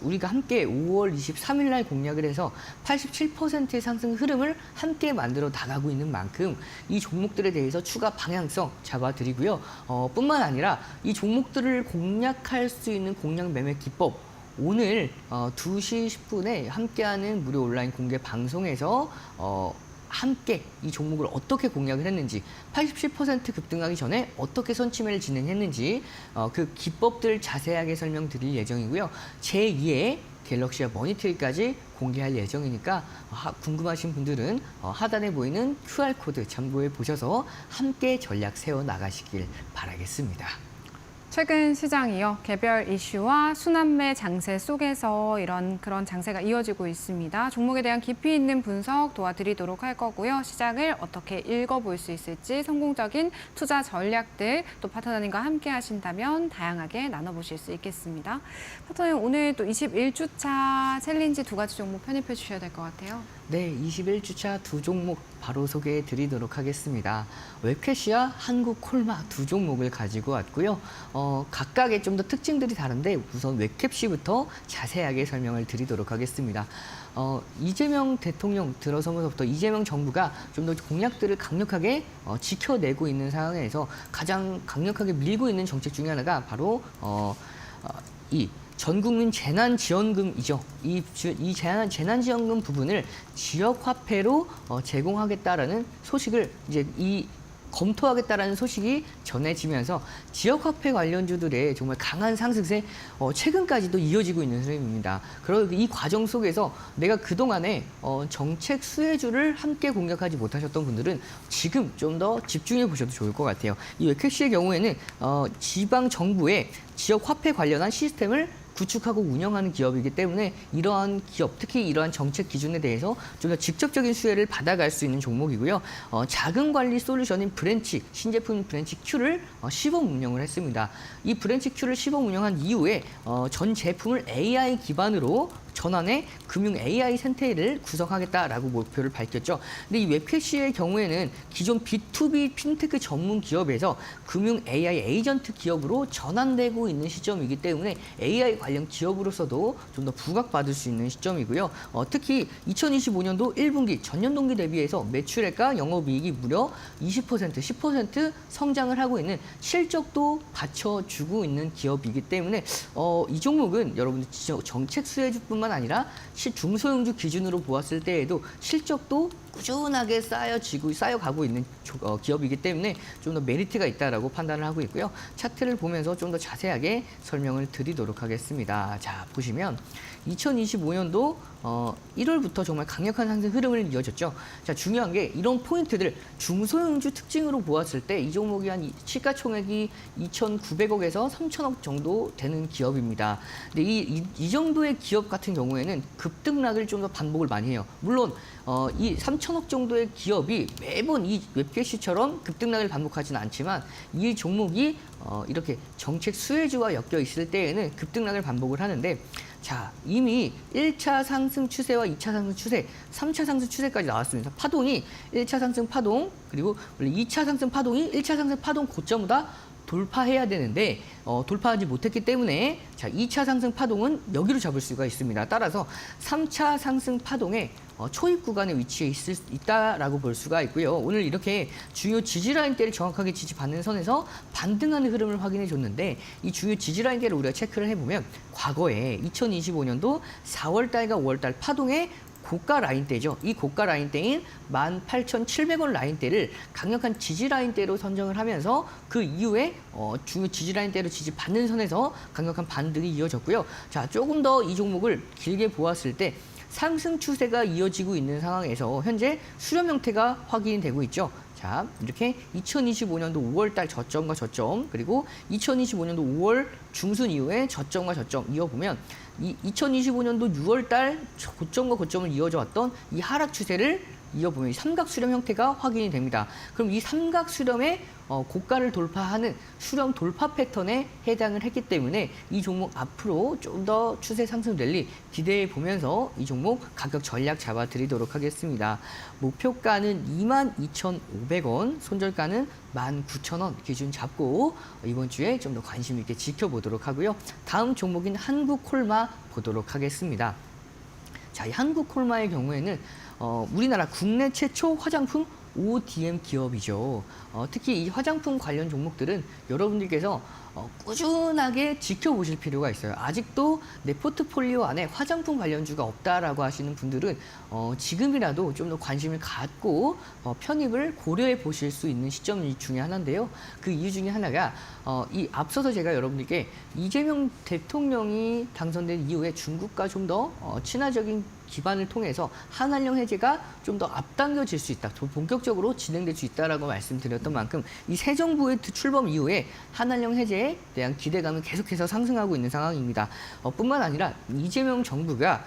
우리가 함께 5월 23일 날 공략을 해서 87%의 상승 흐름을 함께 만들어 나가고 있는 만큼 이 종목들에 대해서 추가 방향성 잡아드리고요. 뿐만 아니라 이 종목들을 공략할 수 있는 공략 매매 기법 오늘 2시 10분에 함께하는 무료 온라인 공개 방송에서 함께 이 종목을 어떻게 공략을 했는지 87% 급등하기 전에 어떻게 선취매를 진행했는지 그 기법들 자세하게 설명드릴 예정이고요. 제2의 갤럭시와 머니트리까지 공개할 예정이니까 궁금하신 분들은 하단에 보이는 QR코드 참고해 보셔서 함께 전략 세워 나가시길 바라겠습니다. 최근 시장이요. 개별 이슈와 순환매 장세 속에서 그런 장세가 이어지고 있습니다. 종목에 대한 깊이 있는 분석 도와드리도록 할 거고요. 시장을 어떻게 읽어볼 수 있을지 성공적인 투자 전략들 또 파트너님과 함께 하신다면 다양하게 나눠보실 수 있겠습니다. 파트너님 오늘 또 21주차 챌린지 2가지 종목 편입해 주셔야 될 것 같아요. 네, 21주차 두 종목 바로 소개해 드리도록 하겠습니다. 웹캐시와 한국콜마 두 종목을 가지고 왔고요. 각각의 좀 더 특징들이 다른데 우선 웹캡시부터 자세하게 설명을 드리도록 하겠습니다. 이재명 대통령 들어서면서부터 이재명 정부가 좀 더 공약들을 강력하게 지켜내고 있는 상황에서 가장 강력하게 밀고 있는 정책 중에 하나가 바로 이 전국민 재난지원금이죠. 이 재난지원금 부분을 지역화폐로 제공하겠다라는 소식을 이제 검토하겠다라는 소식이 전해지면서 지역화폐 관련주들의 정말 강한 상승세 최근까지도 이어지고 있는 흐름입니다. 그리고 이 과정 속에서 내가 그동안에 정책 수혜주를 함께 공략하지 못하셨던 분들은 지금 좀 더 집중해 보셔도 좋을 것 같아요. 이 웹캐시의 경우에는 지방 정부의 지역화폐 관련한 시스템을 구축하고 운영하는 기업이기 때문에 이러한 기업, 특히 이러한 정책 기준에 대해서 좀 더 직접적인 수혜를 받아갈 수 있는 종목이고요. 자금 관리 솔루션인 브랜치, 신제품 브랜치 Q를 시범 운영을 했습니다. 이 브랜치 Q를 시범 운영한 이후에 전 제품을 AI 기반으로 전환해 금융 AI 생태를 구성하겠다라고 목표를 밝혔죠. 근데 이 웹캐시의 경우에는 기존 B2B 핀테크 전문 기업에서 금융 AI 에이전트 기업으로 전환되고 있는 시점이기 때문에 AI 관련 기업으로서도 좀 더 부각받을 수 있는 시점이고요. 특히 2025년도 1분기 전년 동기 대비해서 매출액과 영업이익이 무려 20%, 10% 성장을 하고 있는 실적도 받쳐주고 있는 기업이기 때문에 이 종목은 여러분들 정책 수혜주뿐만 아니라 중소형주 기준으로 보았을 때에도 실적도 꾸준하게 쌓여가고 있는 기업이기 때문에 좀 더 메리트가 있다라고 판단을 하고 있고요. 차트를 보면서 좀 더 자세하게 설명을 드리도록 하겠습니다. 자, 보시면 2025년도 1월부터 정말 강력한 상승 흐름을 이어졌죠. 자, 중요한 게 이런 포인트들 중소형주 특징으로 보았을 때 이 종목이 한 시가총액이 2,900억에서 3,000억 정도 되는 기업입니다. 근데 이 정도의 기업 같은 경우에는 급등락을 좀 더 반복을 많이 해요. 물론 이 3,000억 정도의 기업이 매번 이 웹캐시처럼 급등락을 반복하지는 않지만 이 종목이 이렇게 정책 수혜주와 엮여 있을 때에는 급등락을 반복을 하는데 자, 이미 1차 상승 추세와 2차 상승 추세, 3차 상승 추세까지 나왔습니다. 파동이 1차 상승 파동, 그리고 2차 상승 파동이 1차 상승 파동 고점보다 돌파해야 되는데 돌파하지 못했기 때문에 자, 2차 상승 파동은 여기로 잡을 수가 있습니다. 따라서 3차 상승 파동에 초입 구간에 위치해 있다라고 볼 수가 있고요. 오늘 이렇게 중요 지지라인대를 정확하게 지지받는 선에서 반등하는 흐름을 확인해 줬는데 이 중요 지지라인대를 우리가 체크를 해보면 과거에 2025년도 4월달과 5월달 파동에 고가 라인대죠. 이 고가 라인대인 18,700원 라인대를 강력한 지지 라인대로 선정을 하면서 그 이후에 중요 지지 라인대로 지지받는 선에서 강력한 반등이 이어졌고요. 자, 조금 더 이 종목을 길게 보았을 때 상승 추세가 이어지고 있는 상황에서 현재 수렴 형태가 확인이 되고 있죠. 자, 이렇게 2025년도 5월 달 저점과 저점, 그리고 2025년도 5월 중순 이후에 저점과 저점 이어보면 이 2025년도 6월 달 고점과 고점을 이어져 왔던 이 하락 추세를 이어보면 이 삼각 수렴 형태가 확인이 됩니다. 그럼 이 삼각 수렴의 고가를 돌파하는 수렴 돌파 패턴에 해당을 했기 때문에 이 종목 앞으로 좀 더 추세 상승 랠리 기대해 보면서 이 종목 가격 전략 잡아드리도록 하겠습니다. 목표가는 22,500원, 손절가는 19,000원 기준 잡고 이번 주에 좀 더 관심 있게 지켜보도록 하고요. 다음 종목인 한국콜마 보도록 하겠습니다. 자, 이 한국콜마의 경우에는 우리나라 국내 최초 화장품 ODM 기업이죠. 특히 이 화장품 관련 종목들은 여러분들께서 꾸준하게 지켜보실 필요가 있어요. 아직도 내 포트폴리오 안에 화장품 관련주가 없다라고 하시는 분들은 지금이라도 좀 더 관심을 갖고 편입을 고려해 보실 수 있는 시점 중에 하나인데요. 그 이유 중에 하나가 이 앞서서 제가 여러분들께 이재명 대통령이 당선된 이후에 중국과 좀 더 친화적인 기반을 통해서 한한령 해제가 좀 더 앞당겨질 수 있다. 본격적으로 진행될 수 있다라고 말씀드렸던 만큼 이 새 정부의 출범 이후에 한한령 해제에 대한 기대감은 계속해서 상승하고 있는 상황입니다. 뿐만 아니라 이재명 정부가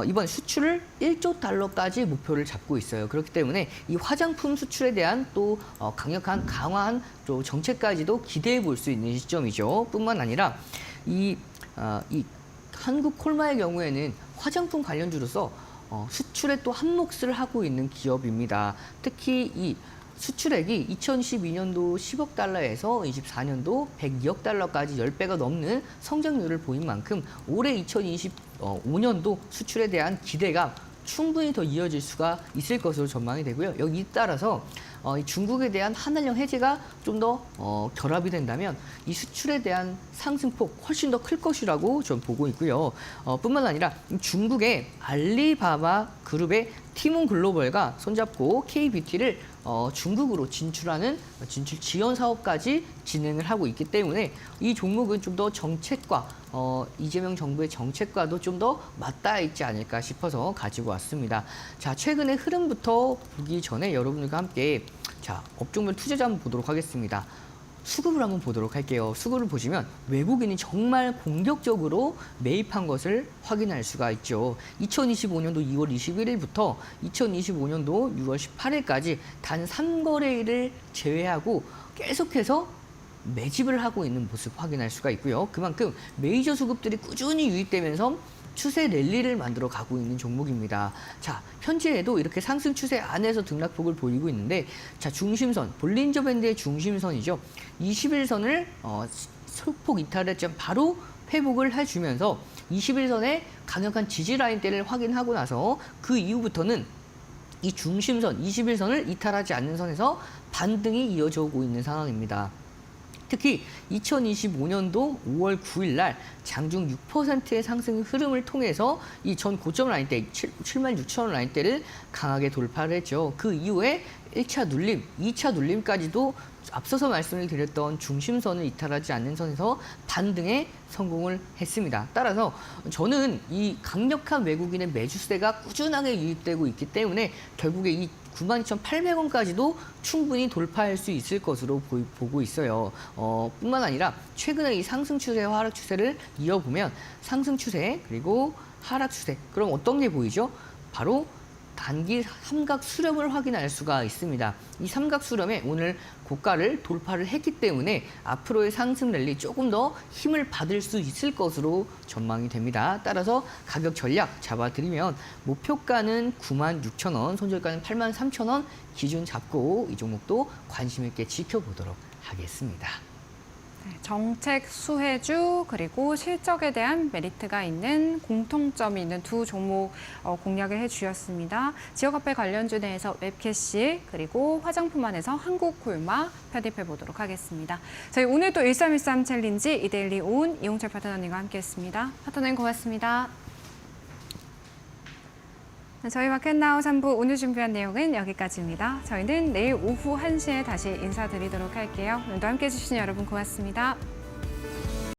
이번 수출을 1조 달러까지 목표를 잡고 있어요. 그렇기 때문에 이 화장품 수출에 대한 또 강력한 강화한 또 정책까지도 기대해 볼 수 있는 시점이죠. 뿐만 아니라 이 한국 콜마의 경우에는 화장품 관련주로서 수출에 또 한 몫을 하고 있는 기업입니다. 특히 이 수출액이 2012년도 10억 달러에서 24년도 102억 달러까지 10배가 넘는 성장률을 보인 만큼 올해 2025년도 수출에 대한 기대가 충분히 더 이어질 수가 있을 것으로 전망이 되고요. 여기 따라서 이 중국에 대한 한한령 해제가 좀 더 결합이 된다면 이 수출에 대한 상승폭 훨씬 더 클 것이라고 좀 보고 있고요. 뿐만 아니라 중국의 알리바바 그룹의 티몬 글로벌과 손잡고 K뷰티를 중국으로 진출하는 진출 지원 사업까지 진행을 하고 있기 때문에 이 종목은 좀 더 정책과 이재명 정부의 정책과도 좀 더 맞닿아 있지 않을까 싶어서 가지고 왔습니다. 자, 최근의 흐름부터 보기 전에 여러분들과 함께 자, 업종별 투자자 한번 보도록 하겠습니다. 수급을 한번 보도록 할게요. 수급을 보시면 외국인이 정말 공격적으로 매입한 것을 확인할 수가 있죠. 2025년도 2월 21일부터 2025년도 6월 18일까지 단 3거래일을 제외하고 계속해서 매집을 하고 있는 모습 확인할 수가 있고요. 그만큼 메이저 수급들이 꾸준히 유입되면서 추세 랠리를 만들어 가고 있는 종목입니다. 자, 현재에도 이렇게 상승 추세 안에서 등락폭을 보이고 있는데, 자, 중심선, 볼린저 밴드의 중심선이죠. 21선을 소폭 이탈했지만 바로 회복을 해주면서 21선의 강력한 지지 라인대를 확인하고 나서 그 이후부터는 이 중심선, 21선을 이탈하지 않는 선에서 반등이 이어져 오고 있는 상황입니다. 특히 2025년도 5월 9일 날 장중 6%의 상승 흐름을 통해서 이 전 고점 라인대 76,000원 라인대를 강하게 돌파를 했죠. 그 이후에 1차 눌림, 2차 눌림까지도 앞서서 말씀을 드렸던 중심선을 이탈하지 않는 선에서 반등에 성공을 했습니다. 따라서 저는 이 강력한 외국인의 매주세가 꾸준하게 유입되고 있기 때문에 결국에 이 92,800원까지도 충분히 돌파할 수 있을 것으로 보고 있어요. 뿐만 아니라 최근에 이 상승 추세와 하락 추세를 이어보면 상승 추세 그리고 하락 추세, 그럼 어떤 게 보이죠? 바로 단기 삼각 수렴을 확인할 수가 있습니다. 이 삼각 수렴에 오늘 고가를 돌파를 했기 때문에 앞으로의 상승 랠리 조금 더 힘을 받을 수 있을 것으로 전망이 됩니다. 따라서 가격 전략 잡아드리면 목표가는 96,000원, 손절가는 83,000원 기준 잡고 이 종목도 관심 있게 지켜보도록 하겠습니다. 정책 수혜주 그리고 실적에 대한 메리트가 있는 공통점이 있는 두 종목 공략을 해주셨습니다. 지역화폐 관련주 내에서 웹캐시 그리고 화장품 안에서 한국콜마 편입해 보도록 하겠습니다. 저희 오늘도 1313 챌린지 이데일리 온 이용철 파트너님과 함께했습니다. 파트너님 고맙습니다. 저희 마켓나우 3부 오늘 준비한 내용은 여기까지입니다. 저희는 내일 오후 1시에 다시 인사드리도록 할게요. 오늘도 함께해 주신 여러분 고맙습니다.